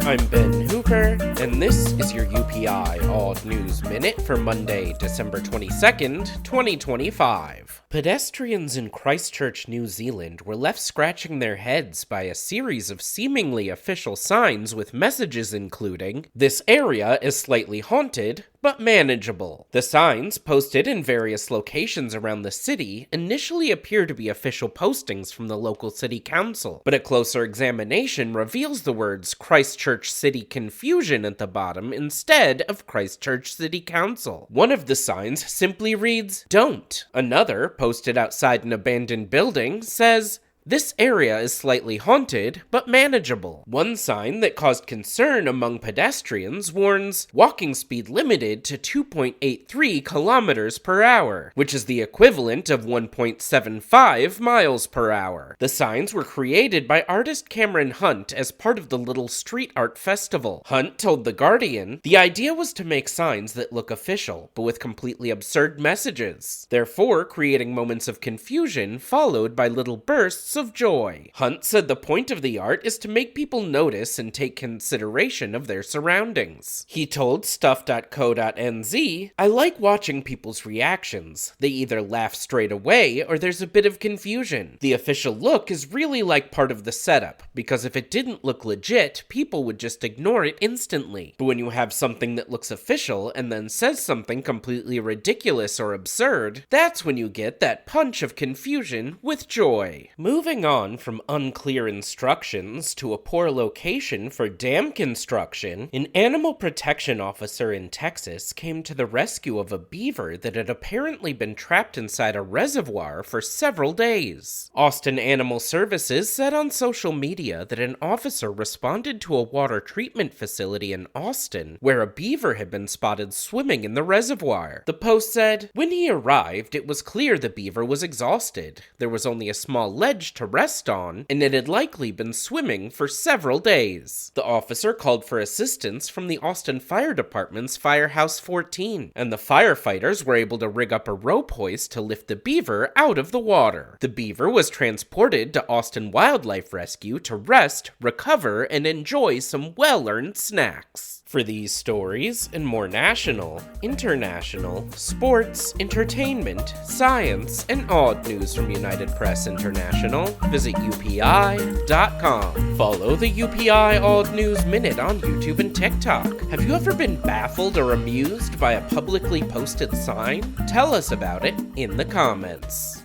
I'm Ben Hooper, and this is your UPI Odd News Minute for Monday, December 22nd, 2025. Pedestrians in Christchurch, New Zealand were left scratching their heads by a series of seemingly official signs with messages including, "This area is slightly haunted, but manageable." The signs, posted in various locations around the city, initially appear to be official postings from the local city council, but a closer examination reveals the words Christchurch City Confusion at the bottom instead of Christchurch City Council. One of the signs simply reads, "Don't." Another, posted outside an abandoned building, says, "This area is slightly haunted, but manageable." One sign that caused concern among pedestrians warns, "Walking speed limited to 2.83 kilometers per hour, which is the equivalent of 1.75 miles per hour. The signs were created by artist Cameron Hunt as part of the Little Street Art Festival. Hunt told The Guardian, "The idea was to make signs that look official, but with completely absurd messages, therefore creating moments of confusion followed by little bursts of joy." Hunt said the point of the art is to make people notice and take consideration of their surroundings. He told stuff.co.nz, "I like watching people's reactions. They either laugh straight away or there's a bit of confusion. The official look is really like part of the setup, because if it didn't look legit, people would just ignore it instantly. But when you have something that looks official and then says something completely ridiculous or absurd, that's when you get that punch of confusion with joy." Moving on from unclear instructions to a poor location for dam construction, an animal protection officer in Texas came to the rescue of a beaver that had apparently been trapped inside a reservoir for several days. Austin Animal Services said on social media that an officer responded to a water treatment facility in Austin where a beaver had been spotted swimming in the reservoir. The post said, "When he arrived, it was clear the beaver was exhausted. There was only a small ledge to rest on, and it had likely been swimming for several days." The officer called for assistance from the Austin Fire Department's Firehouse 14, and the firefighters were able to rig up a rope hoist to lift the beaver out of the water. The beaver was transported to Austin Wildlife Rescue to rest, recover, and enjoy some well-earned snacks. For these stories and more national, international, sports, entertainment, science, and odd news from United Press International, visit UPI.com. Follow the UPI Odd News Minute on YouTube and TikTok. Have you ever been baffled or amused by a publicly posted sign? Tell us about it in the comments.